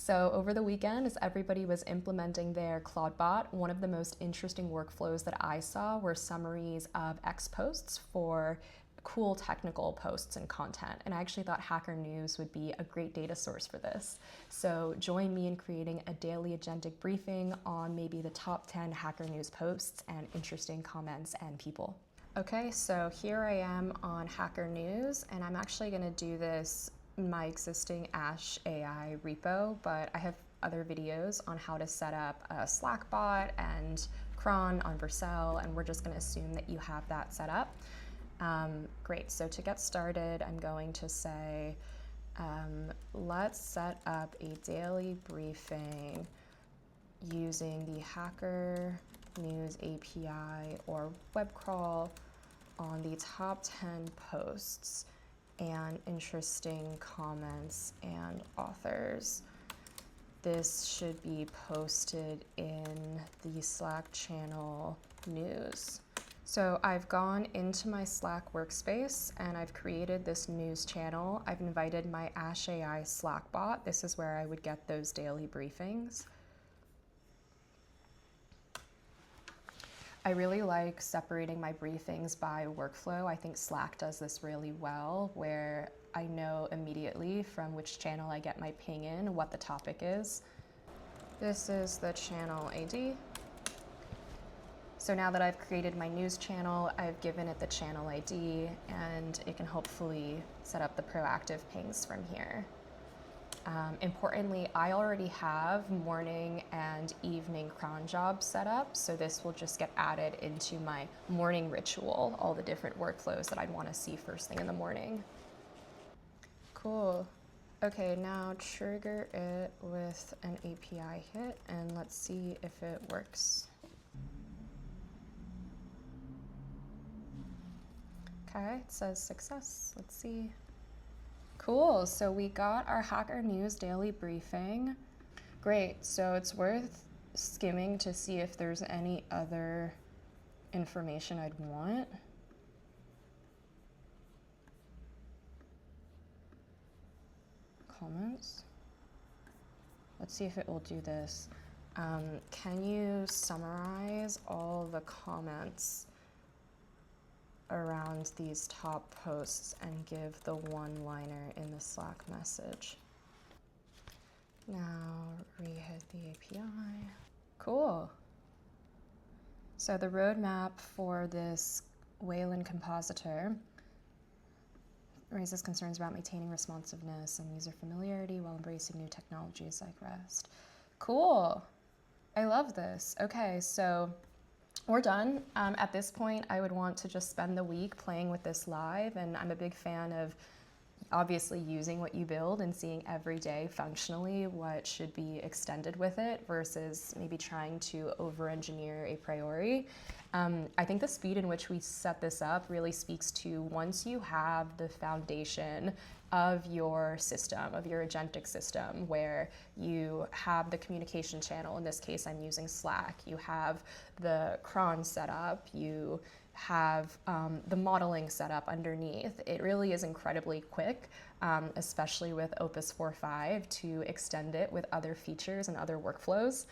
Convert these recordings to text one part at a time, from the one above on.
So over the weekend, as everybody was implementing their Claude one of the most interesting workflows that I saw were summaries of X posts for cool technical posts and content. And I actually thought HackerNews would be a great data source for this. So join me in creating a daily agentic briefing on maybe the top 10 HackerNews posts and interesting comments and people. Okay, so here I am on HackerNews, and I'm actually going to do this in my existing Ash AI repo, but I have other videos on how to set up a Slack bot and cron on Vercel, and we're just going to assume that you have that set up. Great, so to get started, I'm going to say, let's set up a daily briefing using the HackerNews API or web crawl on the top 10 posts and interesting comments and authors. This should be posted in the Slack channel news. So I've gone into my Slack workspace and I've created this news channel. I've invited my Ash AI Slack bot. This is where I would get those daily briefings. I really like separating my briefings by workflow. I think Slack does this really well, where I know immediately from which channel I get my ping in, what the topic is. This is the channel ID. So now that I've created my news channel, I've given it the channel ID, and it can hopefully set up the proactive pings from here. Importantly, I already have morning and evening cron jobs set up, so this will just get added into my morning ritual, all the different workflows that I'd want to see first thing in the morning. Cool. Okay, now trigger it with an API hit, and let's see if it works. Okay, it says success. Let's see. Cool, so we got our HackerNews daily briefing. Great, so it's worth skimming to see if there's any other information I'd want. Comments. Let's see if it will do this. Can you summarize all the comments around these top posts and give the one-liner in the Slack message? Now re-hit the API. Cool. So the roadmap for this Wayland compositor raises concerns about maintaining responsiveness and user familiarity while embracing new technologies like REST. Cool. I love this. Okay, so we're done. At this point, I would want to just spend the week playing with this live, and I'm a big fan of obviously using what you build and seeing every day functionally what should be extended with it versus maybe trying to over-engineer a priori. I think the speed in which we set this up really speaks to once you have the foundation of your system, of your agentic system, where you have the communication channel. In this case, I'm using Slack. You have the cron set up. You have the modeling set up underneath. It really is incredibly quick, especially with Opus 4.5, to extend it with other features and other workflows.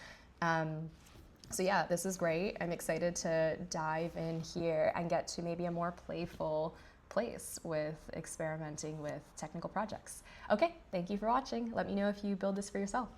So yeah, this is great. I'm excited to dive in here and get to maybe a more playful place with experimenting with technical projects. Okay, thank you for watching. Let me know if you build this for yourself.